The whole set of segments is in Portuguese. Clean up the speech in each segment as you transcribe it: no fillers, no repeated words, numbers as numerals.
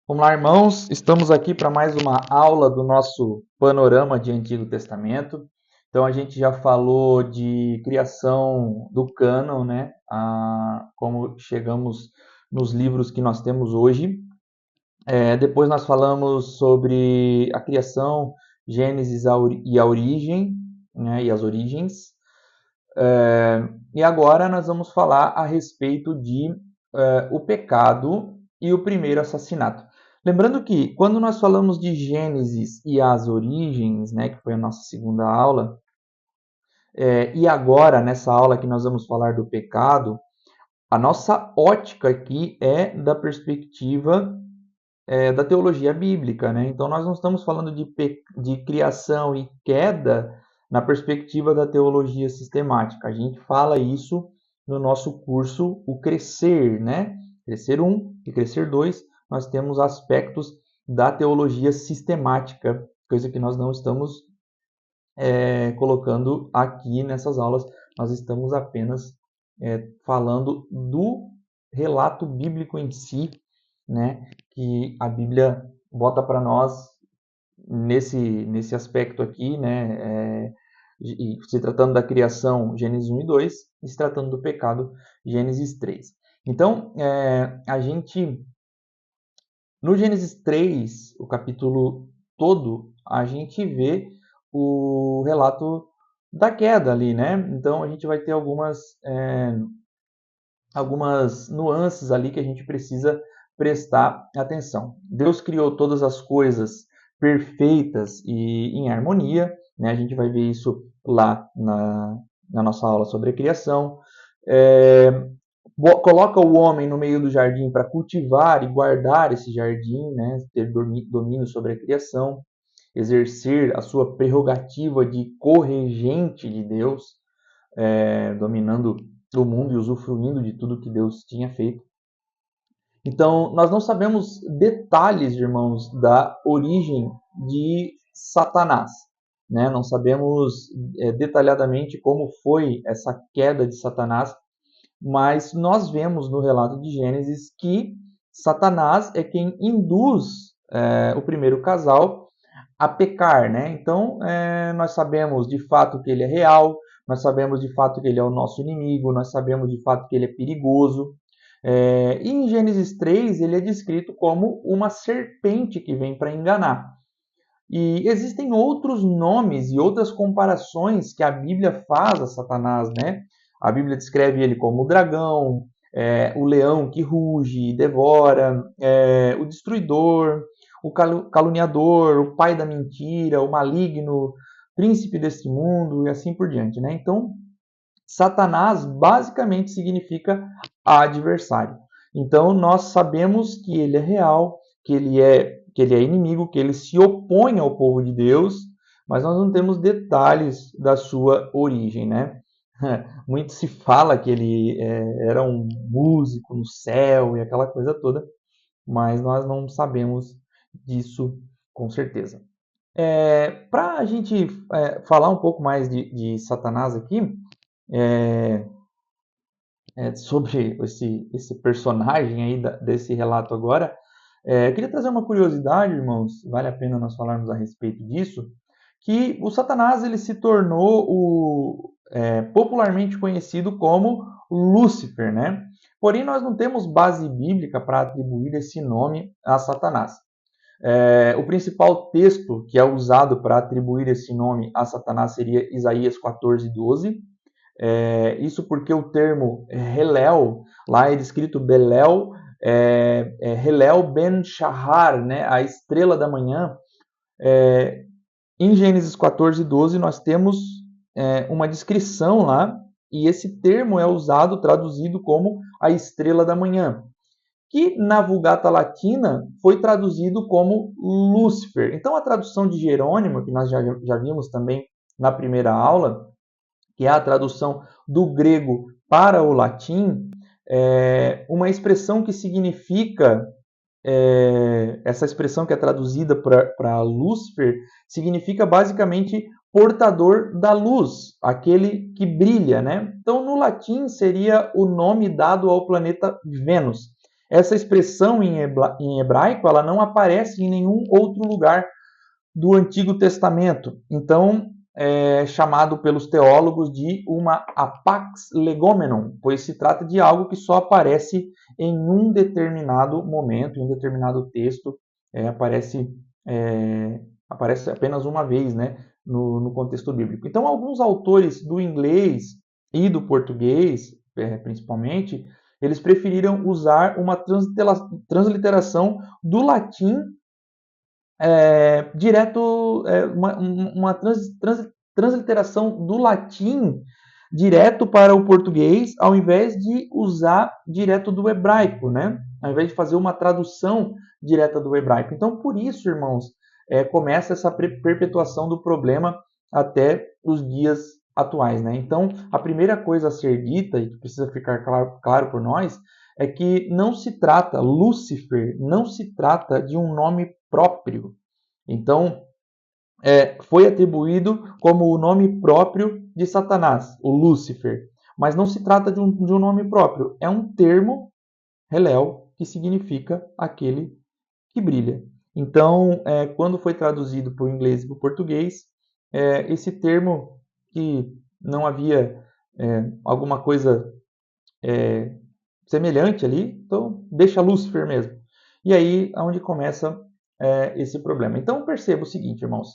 Vamos lá, irmãos. Estamos aqui para mais uma aula do nosso panorama de Antigo Testamento. Então, a gente já falou de criação do cânon, né? Como chegamos nos livros que nós temos hoje. Depois nós falamos sobre a criação, Gênesis e a origem, né? E as origens. E agora nós vamos falar a respeito de o pecado e o primeiro assassinato. Lembrando que quando nós falamos de Gênesis e as origens, né, que foi a nossa segunda aula, e agora nessa aula que nós vamos falar do pecado, a nossa ótica aqui é da perspectiva da teologia bíblica, né? Então nós não estamos falando de criação e queda na perspectiva da teologia sistemática. A gente fala isso no nosso curso, o Crescer, né? Crescer 1 e Crescer 2, nós temos aspectos da teologia sistemática, coisa que nós não estamos colocando aqui nessas aulas. Nós estamos apenas falando do relato bíblico em si, né, que a Bíblia bota para nós nesse aspecto aqui, né, se tratando da criação, Gênesis 1 e 2, e se tratando do pecado, Gênesis 3. Então, no Gênesis 3, o capítulo todo, a gente vê o relato da queda ali, né? Então, a gente vai ter algumas nuances ali que a gente precisa prestar atenção. Deus criou todas as coisas perfeitas e em harmonia, né? A gente vai ver isso lá na nossa aula sobre a criação. Coloca o homem no meio do jardim para cultivar e guardar esse jardim, né? Ter domínio sobre a criação, exercer a sua prerrogativa de corregente de Deus, dominando o mundo e usufruindo de tudo que Deus tinha feito. Então, nós não sabemos detalhes, irmãos, da origem de Satanás, né? Não sabemos detalhadamente como foi essa queda de Satanás, mas nós vemos no relato de Gênesis que Satanás é quem induz o primeiro casal a pecar, né? Então, nós sabemos de fato que ele é real, nós sabemos de fato que ele é o nosso inimigo, nós sabemos de fato que ele é perigoso. E em Gênesis 3, ele é descrito como uma serpente que vem para enganar. E existem outros nomes e outras comparações que a Bíblia faz a Satanás, né? A Bíblia descreve ele como o dragão, o leão que ruge e devora, o destruidor, o caluniador, o pai da mentira, o maligno, príncipe deste mundo e assim por diante, né? Então, Satanás basicamente significa adversário. Então, nós sabemos que ele é real, que ele é inimigo, que ele se opõe ao povo de Deus, mas nós não temos detalhes da sua origem, né? Muito se fala que ele era um músico no céu e aquela coisa toda, mas nós não sabemos disso com certeza. Para a gente falar um pouco mais de Satanás aqui, é, sobre esse personagem aí desse relato agora, eu queria trazer uma curiosidade, irmãos, vale a pena nós falarmos a respeito disso, que o Satanás ele se tornou popularmente conhecido como Lúcifer, né? Porém, nós não temos base bíblica para atribuir esse nome a Satanás. O principal texto que é usado para atribuir esse nome a Satanás seria Isaías 14:12. Isso porque o termo Helel, lá é escrito Belel, Helel ben Shahar, né, a estrela da manhã. Em Gênesis 14:12 nós temos uma descrição lá, e esse termo é usado, traduzido como a estrela da manhã, que na Vulgata Latina foi traduzido como Lúcifer. Então a tradução de Jerônimo, que nós já vimos também na primeira aula, que é a tradução do grego para o latim, uma expressão que significa, essa expressão que é traduzida para Lúcifer, significa basicamente portador da luz, aquele que brilha, né? Então, no latim, seria o nome dado ao planeta Vênus. Essa expressão em hebraico ela não aparece em nenhum outro lugar do Antigo Testamento. Então, é chamado pelos teólogos de uma apax legomenon, pois se trata de algo que só aparece em um determinado momento, em um determinado texto, aparece apenas uma vez, né, no contexto bíblico. Então, alguns autores do inglês e do português, principalmente, eles preferiram usar uma transliteração do latim transliteração do latim direto para o português, ao invés de usar direto do hebraico, né? Ao invés de fazer uma tradução direta do hebraico. Então, por isso, irmãos, começa essa perpetuação do problema até os dias atuais, né? Então, a primeira coisa a ser dita, e que precisa ficar claro por nós, é que não se trata, Lúcifer, não se trata de um nome próprio. Então, foi atribuído como o nome próprio de Satanás, o Lúcifer. Mas não se trata de um nome próprio, é um termo, Helel, que significa aquele que brilha. Então, quando foi traduzido para o inglês e para o português, esse termo que não havia alguma coisa semelhante ali, então deixa Lúcifer mesmo. E aí é onde começa esse problema. Então perceba o seguinte, irmãos.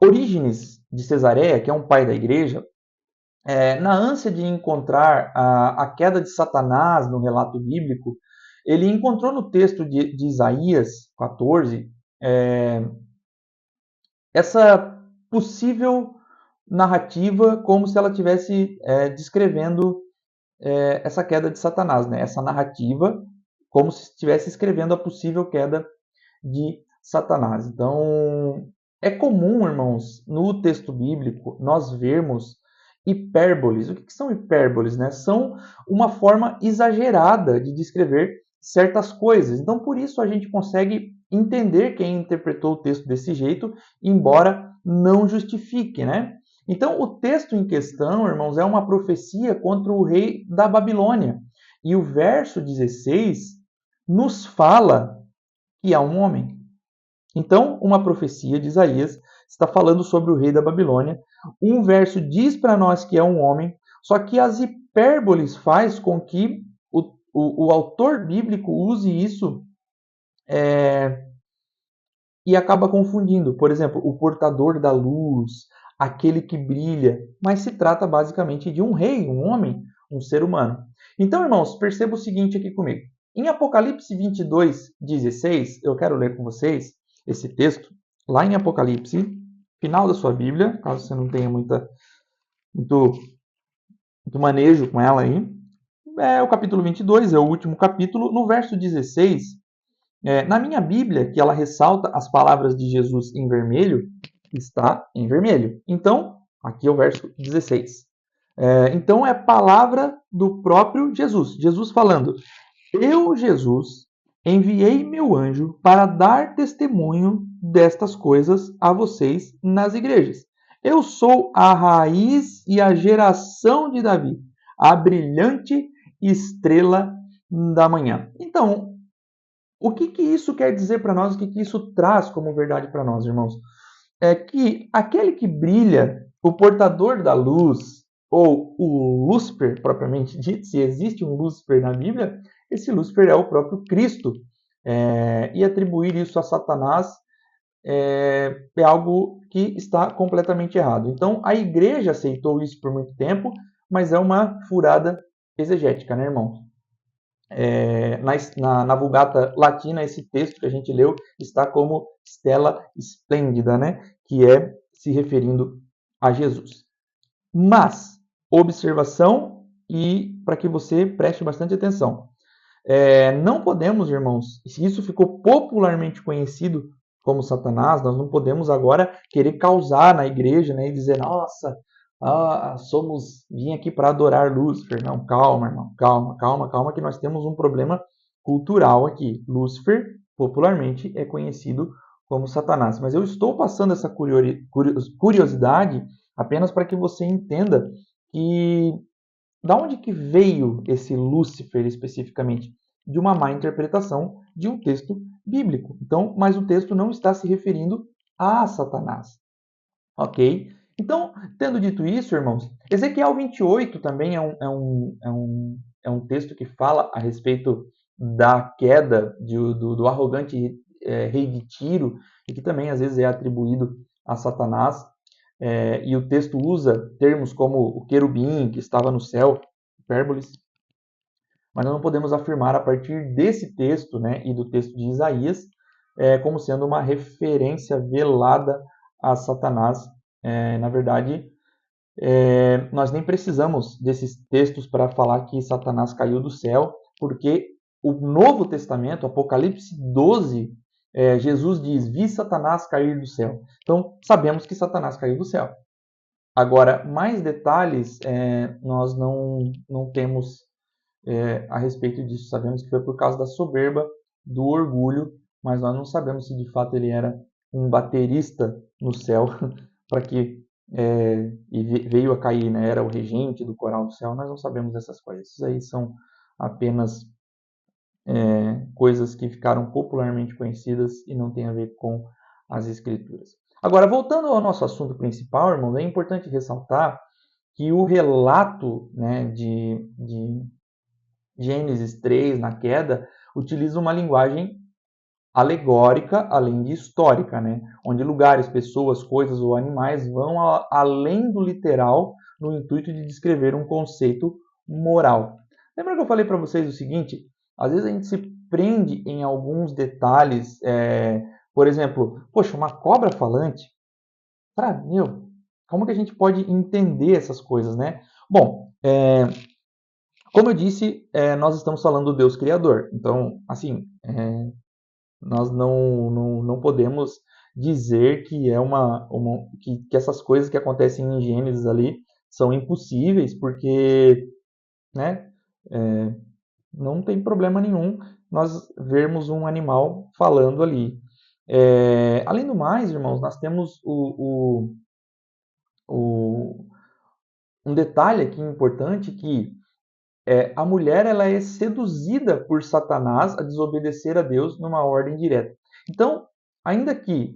Orígenes de Cesareia, que é um pai da igreja, na ânsia de encontrar a queda de Satanás no relato bíblico, ele encontrou no texto de Isaías 14 essa possível narrativa como se ela estivesse descrevendo essa queda de Satanás, né? Essa narrativa como se estivesse escrevendo a possível queda de Satanás. Então, é comum, irmãos, no texto bíblico, nós vermos hipérboles. O que são hipérboles? Né? São uma forma exagerada de descrever certas coisas. Então, por isso a gente consegue entender quem interpretou o texto desse jeito, embora não justifique, né? Então, o texto em questão, irmãos, é uma profecia contra o rei da Babilônia. E o verso 16 nos fala que há um homem. Então, uma profecia de Isaías está falando sobre o rei da Babilônia. Um verso diz para nós que é um homem, só que as hipérboles faz com que o autor bíblico use isso e acaba confundindo. Por exemplo, o portador da luz, aquele que brilha, mas se trata basicamente de um rei, um homem, um ser humano. Então, irmãos, perceba o seguinte aqui comigo. Em Apocalipse 22, 16, eu quero ler com vocês esse texto, lá em Apocalipse, final da sua Bíblia, caso você não tenha muito manejo com ela aí. O capítulo 22, é o último capítulo, no verso 16, na minha Bíblia, que ela ressalta as palavras de Jesus em vermelho, está em vermelho. Então, aqui é o verso 16. Então, é palavra do próprio Jesus. Jesus falando: Eu, Jesus, enviei meu anjo para dar testemunho destas coisas a vocês nas igrejas. Eu sou a raiz e a geração de Davi, a brilhante estrela da manhã. Então, o que isso quer dizer para nós? O que isso traz como verdade para nós, irmãos? É que aquele que brilha, o portador da luz, ou o Lúcifer propriamente dito, se existe um Lúcifer na Bíblia, esse Lúcifer é o próprio Cristo. E atribuir isso a Satanás é algo que está completamente errado. Então, a igreja aceitou isso por muito mas é uma furada exegética, né, irmão? Na Vulgata Latina, esse texto que a gente leu está como Stella Splendida, né? Que é se referindo a Jesus. Mas, observação e para que você preste bastante atenção. Não podemos, irmãos, se isso ficou popularmente conhecido como Satanás, nós não podemos agora querer causar na igreja, né, e dizer, nossa, vim aqui para adorar Lúcifer. Não, calma, irmão, calma, que nós temos um problema cultural aqui. Lúcifer, popularmente, é conhecido como Satanás. Mas eu estou passando essa curiosidade apenas para que você entenda que da onde que veio esse Lúcifer especificamente? de uma má interpretação de um texto bíblico. Então, mas o texto não está se referindo a Satanás. Ok? Então, tendo dito isso, irmãos, Ezequiel 28 também é um texto que fala a respeito da queda do arrogante rei de Tiro, e que também às vezes é atribuído a Satanás. E o texto usa termos como o querubim que estava no céu, hipérboles, mas nós não podemos afirmar a partir desse texto, né, e do texto de Isaías, como sendo uma referência velada a Satanás. Na verdade, nós nem precisamos desses textos para falar que Satanás caiu do céu, porque o Novo Testamento, Apocalipse 12, Jesus diz: vi Satanás cair do céu. Então, sabemos que Satanás caiu do céu. Agora, mais detalhes nós não temos a respeito disso. Sabemos que foi por causa da soberba, do orgulho, mas nós não sabemos se de fato ele era um baterista no céu para que e veio a cair, né? Era o regente do coral do céu. Nós não sabemos essas coisas. Isso aí são apenas coisas que ficaram popularmente conhecidas e não tem a ver com as escrituras. Agora, voltando ao nosso assunto principal, irmãos, é importante ressaltar que o relato, né, de Gênesis 3, na queda, utiliza uma linguagem alegórica, além de histórica, né? Onde lugares, pessoas, coisas ou animais vão além do literal no intuito de descrever um conceito moral. Lembra que eu falei para vocês o seguinte? Às vezes a gente se prende em alguns detalhes, por exemplo, poxa, uma cobra falante, como que a gente pode entender essas coisas, né? Bom, como eu disse, nós estamos falando do Deus Criador. Então, assim, nós não podemos dizer que que essas coisas que acontecem em Gênesis ali são impossíveis, porque, né, não tem problema nenhum nós vermos um animal falando ali. Além do mais, irmãos, nós temos um detalhe aqui importante que a mulher ela é seduzida por Satanás a desobedecer a Deus numa ordem direta. Então, ainda que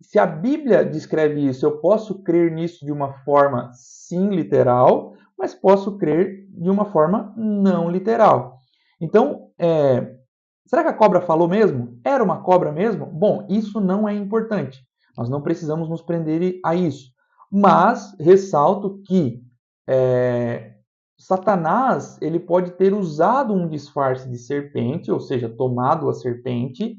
se a Bíblia descreve isso, eu posso crer nisso de uma forma sim literal, mas posso crer de uma forma não literal. Então, será que a cobra falou mesmo? Era uma cobra mesmo? Bom, isso não é importante. Nós não precisamos nos prender a isso. Mas ressalto que Satanás ele pode ter usado um disfarce de serpente, ou seja, tomado a serpente,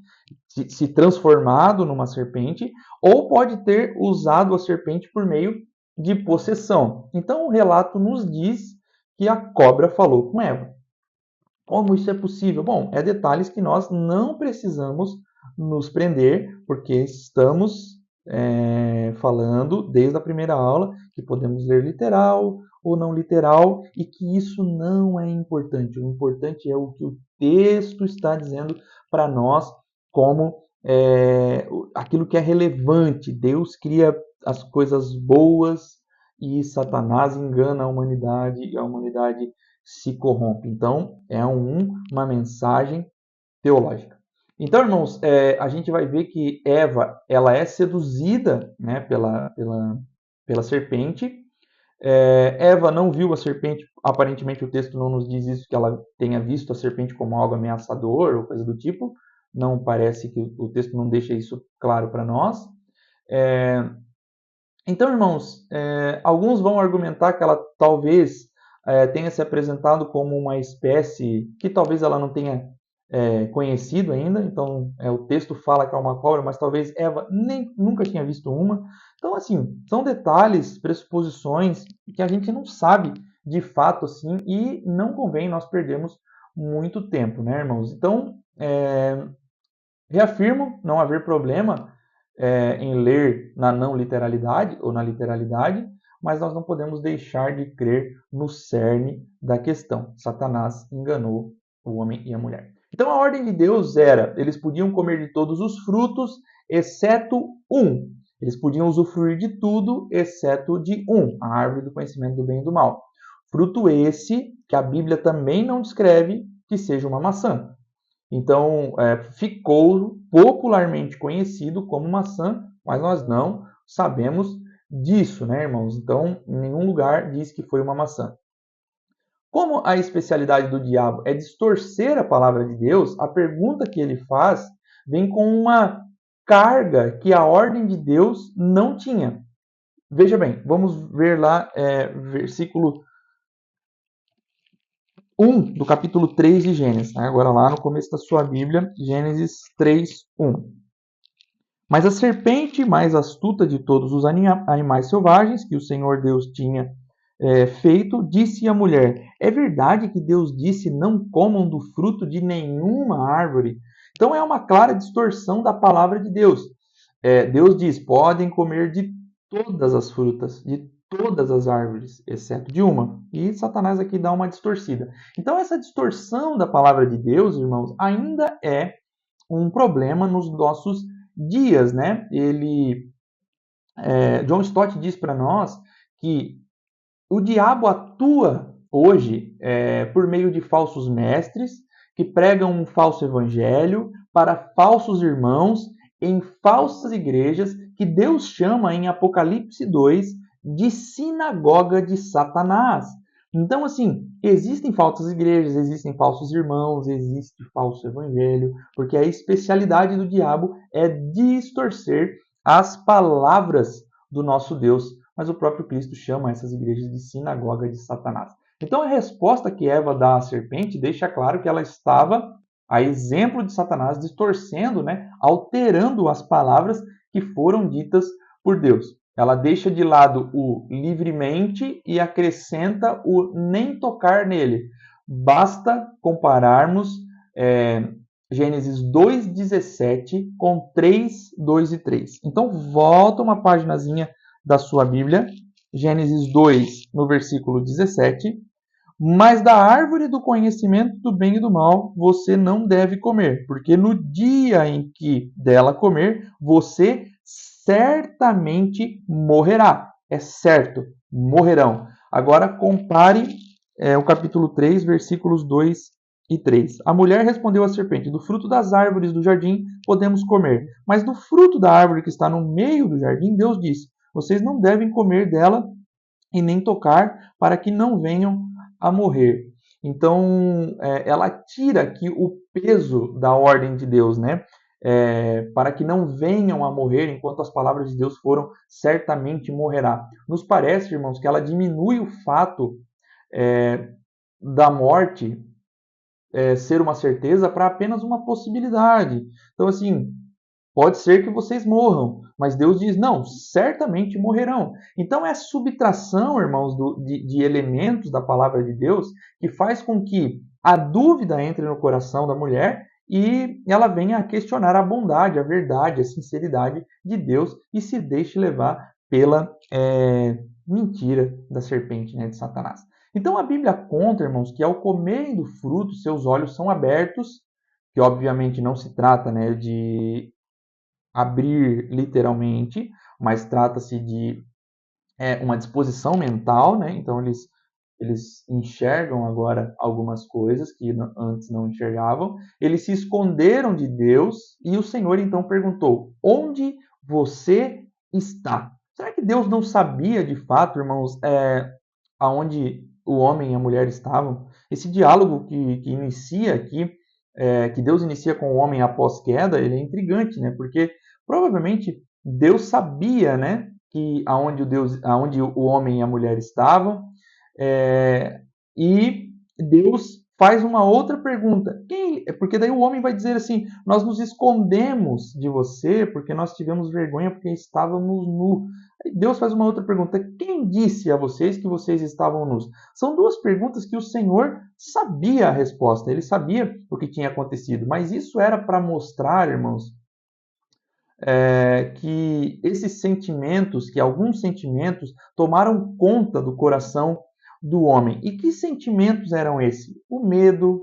se transformado numa serpente, ou pode ter usado a serpente por meio de possessão. Então o relato nos diz que a cobra falou com Eva. Como isso é possível? Bom, detalhes que nós não precisamos nos prender, porque estamos falando desde a primeira aula que podemos ler literal ou não literal e que isso não é importante. O importante é o que o texto está dizendo para nós como aquilo que é relevante. Deus cria as coisas boas e Satanás engana a humanidade e a humanidade se corrompe. Então, é uma mensagem teológica. Então, irmãos, a gente vai ver que Eva ela é seduzida, né, pela serpente. Eva não viu a serpente, aparentemente o texto não nos diz isso, que ela tenha visto a serpente como algo ameaçador ou coisa do tipo. Não parece que o texto não deixa isso claro para nós. Então, irmãos, alguns vão argumentar que ela talvez tenha se apresentado como uma espécie que talvez ela não tenha conhecido ainda. Então, o texto fala que é uma cobra, mas talvez Eva nunca tinha visto uma. Então, assim, são detalhes, pressuposições que a gente não sabe de fato, assim, e não convém nós perdermos muito tempo, né, irmãos? Então, reafirmo não haver problema em ler na não literalidade ou na literalidade, mas nós não podemos deixar de crer no cerne da questão. Satanás enganou o homem e a mulher. Então a ordem de Deus era, eles podiam comer de todos os frutos, exceto um. Eles podiam usufruir de tudo, exceto de um, a árvore do conhecimento do bem e do mal. Fruto esse que a Bíblia também não descreve que seja uma maçã. Então, ficou popularmente conhecido como maçã, mas nós não sabemos disso, né, irmãos? Então, em nenhum lugar diz que foi uma maçã. Como a especialidade do diabo é distorcer a palavra de Deus, a pergunta que ele faz vem com uma carga que a ordem de Deus não tinha. Veja bem, vamos ver lá, versículo 1 do capítulo 3 de Gênesis. Né? Agora lá no começo da sua Bíblia, Gênesis 3, 1. Mas a serpente mais astuta de todos os animais selvagens que o Senhor Deus tinha feito, disse à mulher: é verdade que Deus disse, não comam do fruto de nenhuma árvore? Então é uma clara distorção da palavra de Deus. Deus diz, podem comer de todas as frutas, de todas as árvores, exceto de uma. E Satanás aqui dá uma distorcida. Então essa distorção da palavra de Deus, irmãos, ainda é um problema nos nossos dias, né? John Stott diz para nós que o diabo atua hoje por meio de falsos mestres que pregam um falso evangelho para falsos irmãos em falsas igrejas que Deus chama em Apocalipse 2 de sinagoga de Satanás. Então, assim, existem falsas igrejas, existem falsos irmãos, existe falso evangelho, porque a especialidade do diabo é distorcer as palavras do nosso Deus, mas o próprio Cristo chama essas igrejas de sinagoga de Satanás. Então a resposta que Eva dá à serpente deixa claro que ela estava, a exemplo de Satanás, distorcendo, né, alterando as palavras que foram ditas por Deus. Ela deixa de lado o livremente e acrescenta o nem tocar nele. Basta compararmos Gênesis 2,17 com 3, 2 e 3. Então volta uma paginazinha da sua Bíblia, Gênesis 2, no versículo 17. Mas da árvore do conhecimento do bem e do mal você não deve comer, porque no dia em que dela comer, você certamente morrerá. É certo, morrerão. Agora compare o capítulo 3, versículos 2 e 3. A mulher respondeu à serpente: do fruto das árvores do jardim podemos comer, mas do fruto da árvore que está no meio do jardim, Deus disse: vocês não devem comer dela e nem tocar, para que não venham a morrer. Então, ela tira aqui o peso da ordem de Deus, né? Para que não venham a morrer, enquanto as palavras de Deus foram, certamente morrerá. Nos parece, irmãos, que ela diminui o fato da morte ser uma certeza para apenas uma possibilidade. Então, assim, pode ser que vocês morram, mas Deus diz, não, certamente morrerão. Então é a subtração, irmãos, de elementos da palavra de Deus que faz com que a dúvida entre no coração da mulher e ela venha a questionar a bondade, a verdade, a sinceridade de Deus e se deixe levar pela mentira da serpente, né, de Satanás. Então a Bíblia conta, irmãos, que ao comerem do fruto, seus olhos são abertos, que obviamente não se trata, né, de abrir literalmente, mas trata-se de uma disposição mental, né? Então eles enxergam agora algumas coisas que antes não enxergavam. Eles se esconderam de Deus e o Senhor então perguntou: onde você está? Será que Deus não sabia de fato, irmãos, aonde o homem e a mulher estavam? Esse diálogo que inicia aqui, que Deus inicia com o homem após queda, ele é intrigante, né? Porque provavelmente Deus sabia, né, que aonde o homem e a mulher estavam, e Deus faz uma outra pergunta. Porque daí o homem vai dizer assim: nós nos escondemos de você porque nós tivemos vergonha porque estávamos nus. Deus faz uma outra pergunta: quem disse a vocês que vocês estavam nus? São duas perguntas que o Senhor sabia a resposta, ele sabia o que tinha acontecido, mas isso era para mostrar, irmãos, que esses sentimentos, que alguns sentimentos tomaram conta do coração do homem. E que sentimentos eram esses? O medo,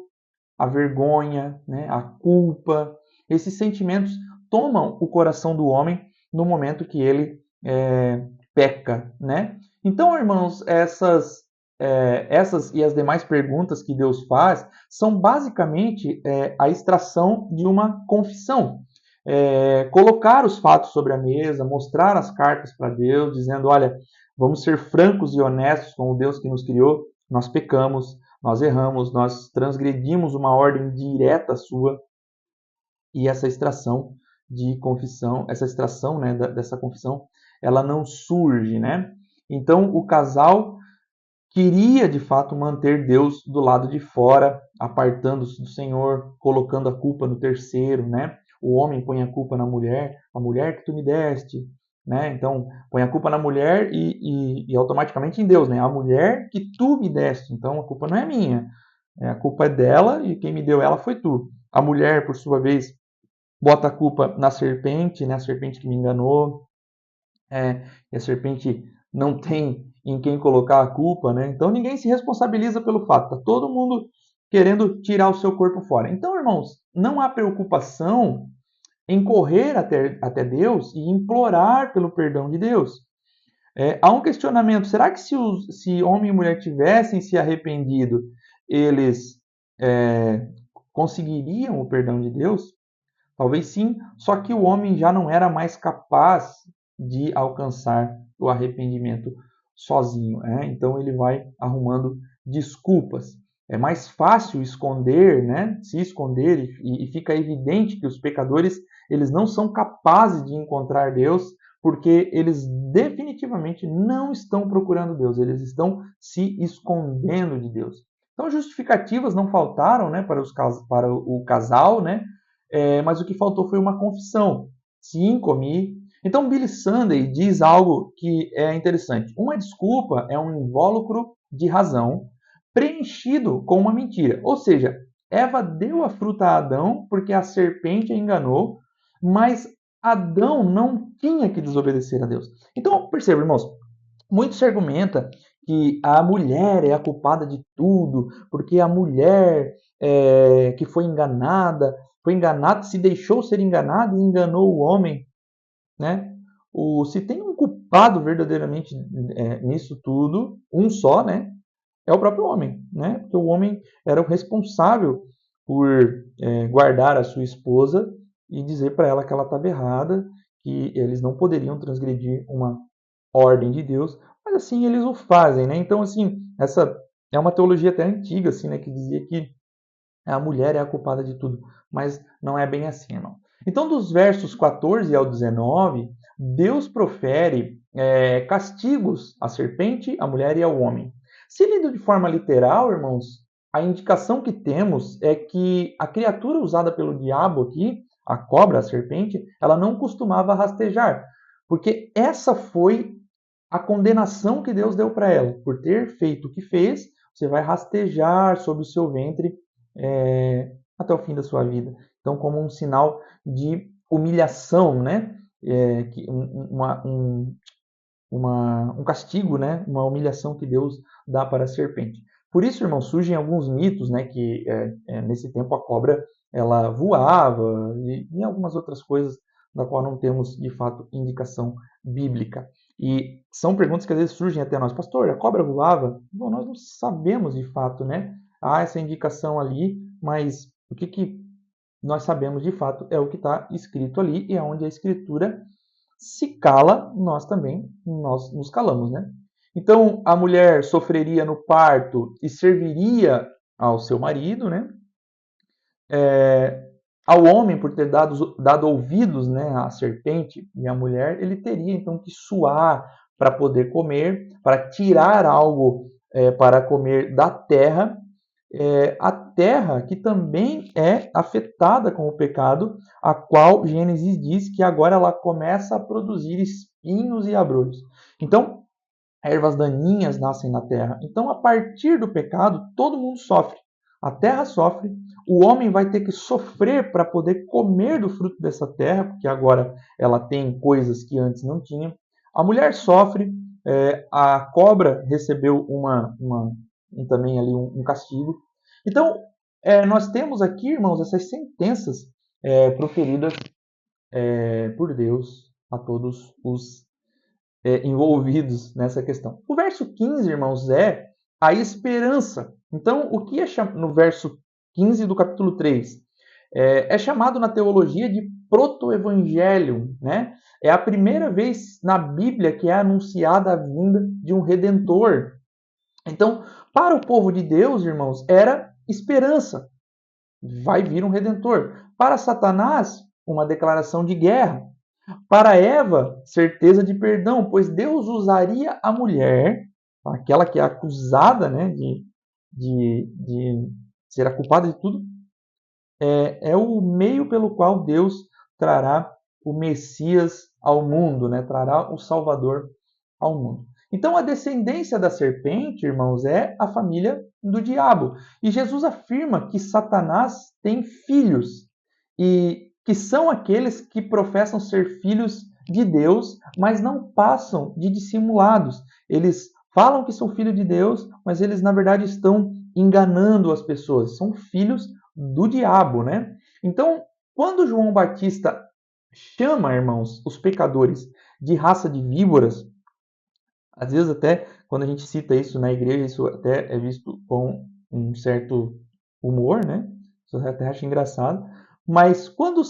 a vergonha, né, a culpa. Esses sentimentos tomam o coração do homem no momento que ele peca, né? Então, irmãos, essas e as demais perguntas que Deus faz são basicamente a extração de uma confissão. Colocar os fatos sobre a mesa, mostrar as cartas para Deus, dizendo: olha, vamos ser francos e honestos com o Deus que nos criou, nós pecamos, nós erramos, nós transgredimos uma ordem direta sua, e essa extração de confissão, essa extração, né, dessa confissão, ela não surge, né? Então o casal queria de fato manter Deus do lado de fora, apartando-se do Senhor, colocando a culpa no terceiro, né? O homem põe a culpa na mulher, a mulher que tu me deste, né? Então põe a culpa na mulher e automaticamente em Deus, né? A mulher que tu me deste, então a culpa não é minha, a culpa é dela e quem me deu ela foi tu. A mulher, por sua vez, bota a culpa na serpente, né? A serpente que me enganou, e a serpente não tem em quem colocar a culpa, né? Então ninguém se responsabiliza pelo fato, tá todo mundo querendo tirar o seu corpo fora. Então, irmãos, não há preocupação em correr até Deus e implorar pelo perdão de Deus. Há um questionamento: será que se homem e mulher tivessem se arrependido, eles conseguiriam o perdão de Deus? Talvez sim, só que o homem já não era mais capaz de alcançar o arrependimento sozinho, né? Então ele vai arrumando desculpas. É mais fácil esconder, né? Se esconder e fica evidente que os pecadores eles não são capazes de encontrar Deus porque eles definitivamente não estão procurando Deus, eles estão se escondendo de Deus. Então justificativas não faltaram, né, para o casal, né? Mas o que faltou foi uma confissão. Sim, comi. Então, Billy Sunday diz algo que é interessante. Uma desculpa é um invólucro de razão preenchido com uma mentira. Ou seja, Eva deu a fruta a Adão porque a serpente a enganou, mas Adão não tinha que desobedecer a Deus. Então, perceba, irmãos, muito se argumenta que a mulher é a culpada de tudo, porque a mulher que foi enganada, se deixou ser enganada e enganou o homem, né? Se tem um culpado verdadeiramente nisso tudo, um só, né? É o próprio homem, né? Porque o homem era o responsável por guardar a sua esposa e dizer para ela que ela estava errada, que eles não poderiam transgredir uma ordem de Deus, mas assim eles o fazem, né? Então, assim, essa é uma teologia até antiga, assim, né? Que dizia que a mulher é a culpada de tudo, mas não é bem assim, irmão. Então, dos versos 14 ao 19, Deus profere castigos à serpente, à mulher e ao homem. Se lido de forma literal, irmãos, a indicação que temos é que a criatura usada pelo diabo aqui, a cobra, a serpente, ela não costumava rastejar, porque essa foi a condenação que Deus deu para ela. Por ter feito o que fez, você vai rastejar sobre o seu ventre até o fim da sua vida. Então, como um sinal de humilhação, né? Um castigo, né? Uma humilhação que Deus dá para a serpente. Por isso, irmão, surgem alguns mitos, né? Que nesse tempo a cobra ela voava e algumas outras coisas da qual não temos de fato indicação bíblica. E são perguntas que às vezes surgem até nós, pastor, a cobra voava? Bom, nós não sabemos de fato, né? Há essa indicação ali, mas o que nós sabemos de fato é o que está escrito ali e aonde a escritura se cala, nós também nós nos calamos, né? Então a mulher sofreria no parto e serviria ao seu marido, né? Ao homem, por ter dado ouvidos, né, à serpente e à mulher, ele teria então que suar para poder comer, para tirar algo para comer da terra, a terra que também é afetada com o pecado, a qual Gênesis diz que agora ela começa a produzir espinhos e abrolhos. Então, ervas daninhas nascem na terra. Então, a partir do pecado, todo mundo sofre. A terra sofre, o homem vai ter que sofrer para poder comer do fruto dessa terra, porque agora ela tem coisas que antes não tinha. A mulher sofre, a cobra recebeu também ali um castigo. Então, nós temos aqui, irmãos, essas sentenças proferidas por Deus a todos os envolvidos nessa questão. O verso 15, irmãos, a esperança. Então, o que é no verso 15 do capítulo 3? É chamado na teologia de proto-evangelho, né? É a primeira vez na Bíblia que é anunciada a vinda de um redentor. Então, para o povo de Deus, irmãos, era esperança. Vai vir um redentor. Para Satanás, uma declaração de guerra. Para Eva, certeza de perdão, pois Deus usaria a mulher, aquela que é acusada, né, de ser a culpada de tudo, é o meio pelo qual Deus trará o Messias ao mundo, né, trará o Salvador ao mundo. Então, a descendência da serpente, irmãos, é a família do diabo. E Jesus afirma que Satanás tem filhos, e que são aqueles que professam ser filhos de Deus, mas não passam de dissimulados. Eles falam que são filhos de Deus, mas eles, na verdade, estão enganando as pessoas. São filhos do diabo, né? Então, quando João Batista chama, irmãos, os pecadores de raça de víboras, às vezes até quando a gente cita isso na igreja, isso até é visto com um certo humor, né? Isso eu até acho engraçado. Mas quando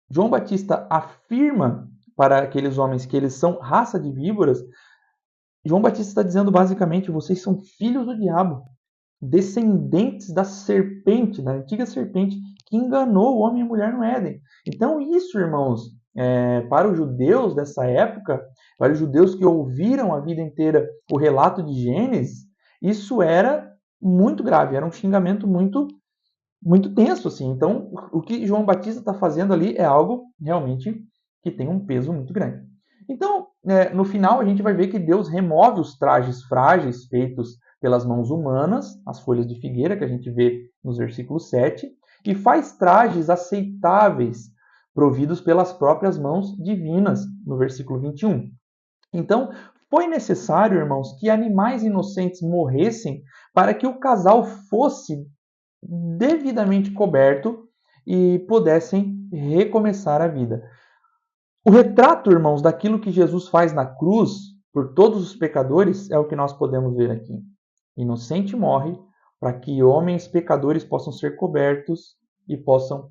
João Batista afirma para aqueles homens que eles são raça de víboras, João Batista está dizendo basicamente: vocês são filhos do diabo, descendentes da serpente, da antiga serpente que enganou o homem e a mulher no Éden. Então, isso, irmãos, para os judeus dessa época, para os judeus que ouviram a vida inteira o relato de Gênesis, isso era muito grave, era um xingamento muito, muito tenso, assim. Então, o que João Batista está fazendo ali é algo realmente que tem um peso muito grande. Então, no final, a gente vai ver que Deus remove os trajes frágeis feitos pelas mãos humanas, as folhas de figueira que a gente vê nos versículos 7, e faz trajes aceitáveis, providos pelas próprias mãos divinas, no versículo 21. Então, foi necessário, irmãos, que animais inocentes morressem para que o casal fosse devidamente coberto e pudessem recomeçar a vida. O retrato, irmãos, daquilo que Jesus faz na cruz por todos os pecadores é o que nós podemos ver aqui. Inocente morre para que homens pecadores possam ser cobertos e possam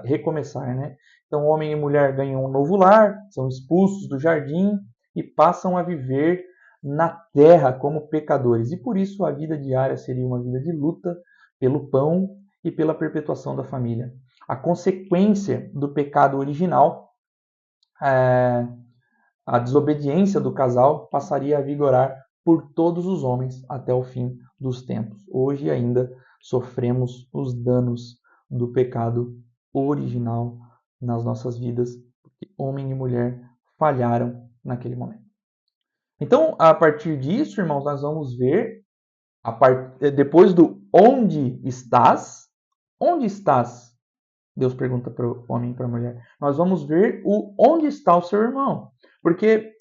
recomeçar, né? Então, homem e mulher ganham um novo lar, são expulsos do jardim e passam a viver na terra como pecadores. E por isso a vida diária seria uma vida de luta pelo pão e pela perpetuação da família. A consequência do pecado original, a desobediência do casal, passaria a vigorar por todos os homens até o fim dos tempos. Hoje ainda sofremos os danos do pecado original nas nossas vidas, porque homem e mulher falharam naquele momento. Então, a partir disso, irmãos, nós vamos ver, depois do onde estás, onde estás? Deus pergunta para o homem e para a mulher. Nós vamos ver onde está o seu irmão. Porque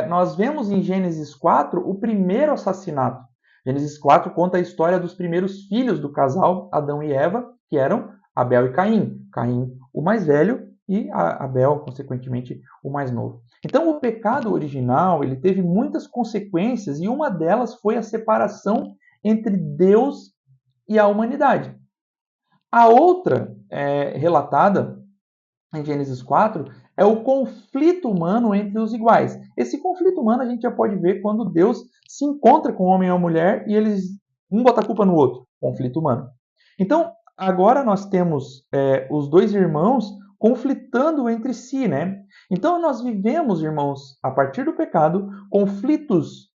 nós vemos em Gênesis 4 o primeiro assassinato. Gênesis 4 conta a história dos primeiros filhos do casal, Adão e Eva, que eram Abel e Caim. Caim, o mais velho, e Abel, consequentemente, o mais novo. Então, o pecado original ele teve muitas consequências e uma delas foi a separação entre Deus e a humanidade. A outra, relatada em Gênesis 4, é o conflito humano entre os iguais. Esse conflito humano a gente já pode ver quando Deus se encontra com o homem e a mulher e eles um bota a culpa no outro. Conflito humano. Então, agora nós temos os dois irmãos conflitando entre si, né? Então, nós vivemos, irmãos, a partir do pecado, conflitos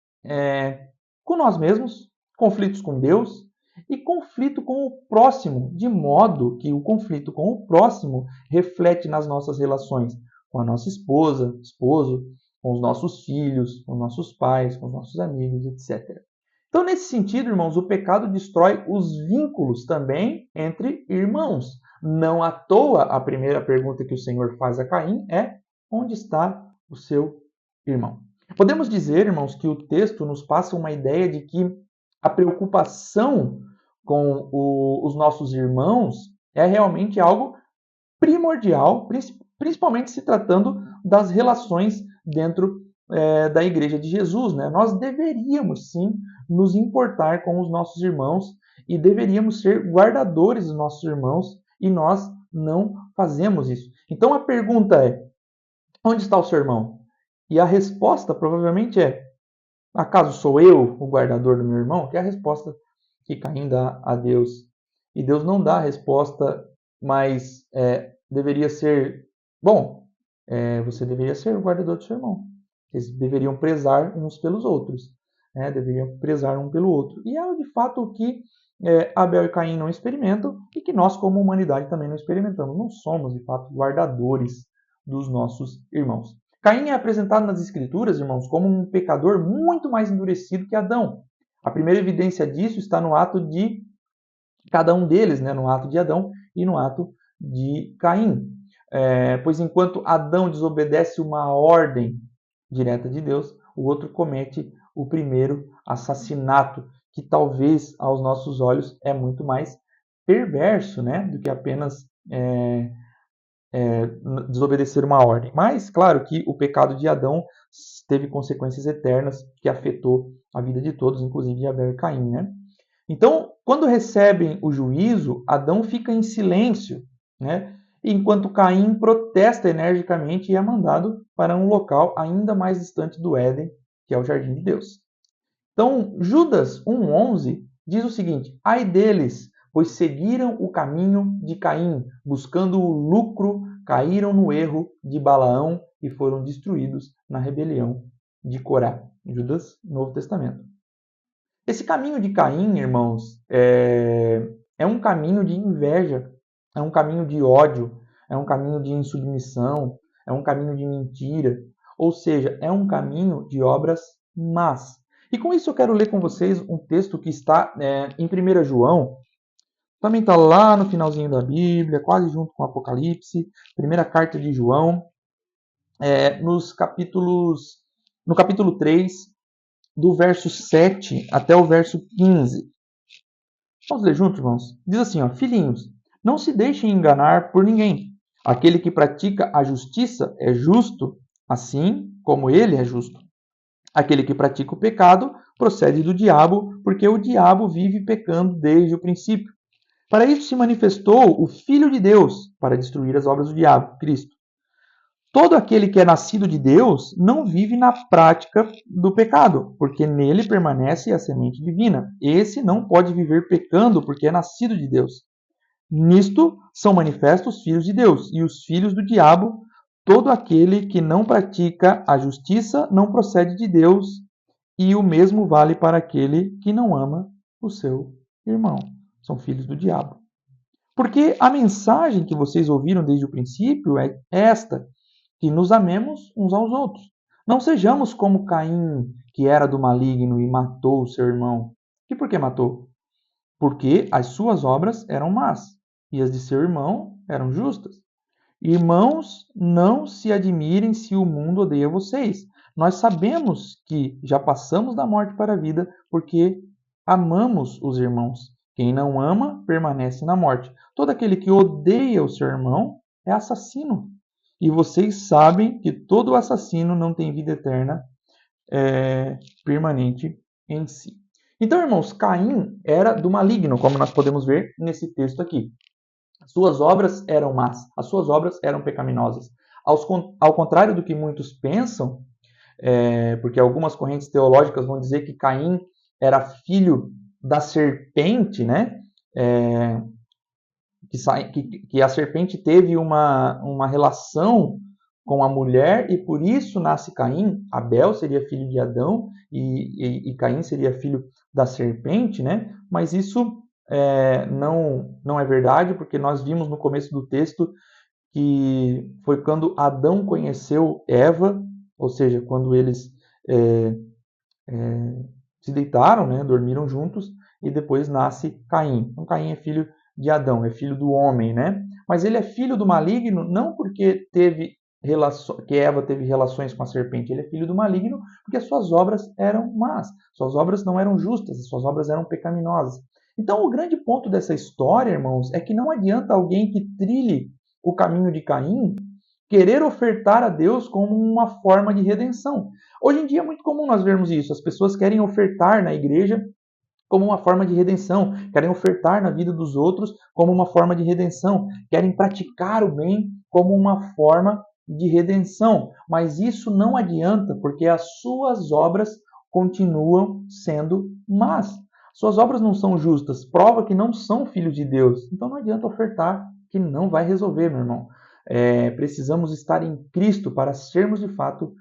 com nós mesmos, conflitos com Deus, e conflito com o próximo, de modo que o conflito com o próximo reflete nas nossas relações com a nossa esposa, esposo, com os nossos filhos, com os nossos pais, com os nossos amigos, etc. Então, nesse sentido, irmãos, o pecado destrói os vínculos também entre irmãos. Não à toa, a primeira pergunta que o Senhor faz a Caim é: onde está o seu irmão? Podemos dizer, irmãos, que o texto nos passa uma ideia de que a preocupação com os nossos irmãos é realmente algo primordial, principalmente se tratando das relações dentro da Igreja de Jesus, né? Nós deveríamos sim nos importar com os nossos irmãos e deveríamos ser guardadores dos nossos irmãos e nós não fazemos isso. Então a pergunta é: onde está o seu irmão? E a resposta provavelmente é: acaso sou eu o guardador do meu irmão? Que é a resposta que Caim dá a Deus. E Deus não dá a resposta, mas deveria ser: bom, você deveria ser o guardador do seu irmão. Eles deveriam prezar uns pelos outros, né? Deveriam prezar um pelo outro. E é de fato o que Abel e Caim não experimentam e que nós, como humanidade, também não experimentamos. Não somos, de fato, guardadores dos nossos irmãos. Caim é apresentado nas Escrituras, irmãos, como um pecador muito mais endurecido que Adão. A primeira evidência disso está no ato de cada um deles, né? No ato de Adão e no ato de Caim. Pois enquanto Adão desobedece uma ordem direta de Deus, o outro comete o primeiro assassinato, que talvez aos nossos olhos é muito mais perverso, né, do que apenas desobedecer uma ordem. Mas, claro que o pecado de Adão teve consequências eternas que afetou a vida de todos, inclusive de Abel e Caim, né? Então, quando recebem o juízo, Adão fica em silêncio, né? Enquanto Caim protesta energicamente e é mandado para um local ainda mais distante do Éden, que é o Jardim de Deus. Então, Judas 1,11 diz o seguinte: ai deles, pois seguiram o caminho de Caim, buscando o lucro, caíram no erro de Balaão e foram destruídos na rebelião de Corá. Judas, Novo Testamento. Esse caminho de Caim, irmãos, é um caminho de inveja, é um caminho de ódio, é um caminho de insubmissão, é um caminho de mentira, ou seja, é um caminho de obras más. E com isso eu quero ler com vocês um texto que está em 1 João, também está lá no finalzinho da Bíblia, quase junto com o Apocalipse, primeira carta de João, no capítulo 3, do verso 7 até o verso 15. Vamos ler juntos, irmãos? Diz assim, ó: filhinhos, não se deixem enganar por ninguém. Aquele que pratica a justiça é justo, assim como ele é justo. Aquele que pratica o pecado procede do diabo, porque o diabo vive pecando desde o princípio. Para isso se manifestou o Filho de Deus, para destruir as obras do diabo, Cristo. Todo aquele que é nascido de Deus não vive na prática do pecado, porque nele permanece a semente divina. Esse não pode viver pecando, porque é nascido de Deus. Nisto são manifestos os filhos de Deus e os filhos do diabo. Todo aquele que não pratica a justiça não procede de Deus, e o mesmo vale para aquele que não ama o seu irmão. São filhos do diabo. Porque a mensagem que vocês ouviram desde o princípio é esta: que nos amemos uns aos outros. Não sejamos como Caim, que era do maligno e matou o seu irmão. E por que matou? Porque as suas obras eram más e as de seu irmão eram justas. Irmãos, não se admirem se o mundo odeia vocês. Nós sabemos que já passamos da morte para a vida porque amamos os irmãos. Quem não ama permanece na morte. Todo aquele que odeia o seu irmão é assassino. E vocês sabem que todo assassino não tem vida eterna permanente em si. Então, irmãos, Caim era do maligno, como nós podemos ver nesse texto aqui. As suas obras eram más, as suas obras eram pecaminosas. Ao contrário do que muitos pensam, porque algumas correntes teológicas vão dizer que Caim era filho da serpente, né? Que a serpente teve uma relação com a mulher e por isso nasce Caim. Abel seria filho de Adão e Caim seria filho da serpente, né? Mas isso não é verdade, porque nós vimos no começo do texto que foi quando Adão conheceu Eva, ou seja, quando eles se deitaram, né, dormiram juntos, e depois nasce Caim. Então Caim é filho de Adão, é filho do homem, né? Mas ele é filho do maligno não porque que Eva teve relações com a serpente, ele é filho do maligno porque as suas obras eram más, suas obras não eram justas, as suas obras eram pecaminosas. Então o grande ponto dessa história, irmãos, é que não adianta alguém que trilhe o caminho de Caim querer ofertar a Deus como uma forma de redenção. Hoje em dia é muito comum nós vermos isso. As pessoas querem ofertar na igreja como uma forma de redenção, querem ofertar na vida dos outros como uma forma de redenção, querem praticar o bem como uma forma de redenção. Mas isso não adianta, porque as suas obras continuam sendo más. Suas obras não são justas, prova que não são filhos de Deus. Então não adianta ofertar, que não vai resolver, meu irmão. Precisamos estar em Cristo para sermos de fato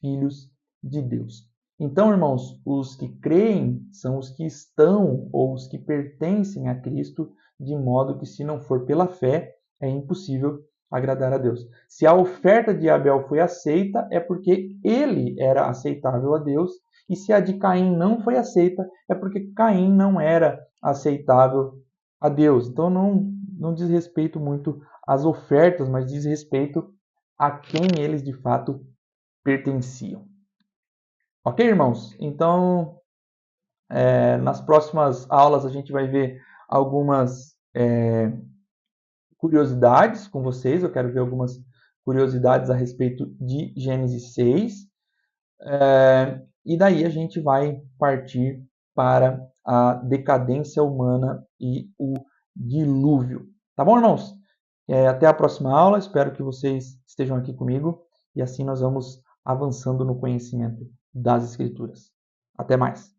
filhos de Deus. Então, irmãos, os que creem são os que estão ou os que pertencem a Cristo, de modo que, se não for pela fé, é impossível agradar a Deus. Se a oferta de Abel foi aceita, é porque ele era aceitável a Deus, e se a de Caim não foi aceita, é porque Caim não era aceitável a Deus. Então, não diz respeito muito às ofertas, mas diz respeito a quem eles de fato pertenciam. Ok, irmãos? Então, nas próximas aulas a gente vai ver algumas curiosidades com vocês. Eu quero ver algumas curiosidades a respeito de Gênesis 6. E daí a gente vai partir para a decadência humana e o dilúvio. Tá bom, irmãos? Até a próxima aula. Espero que vocês estejam aqui comigo e assim nós vamos avançando no conhecimento das Escrituras. Até mais.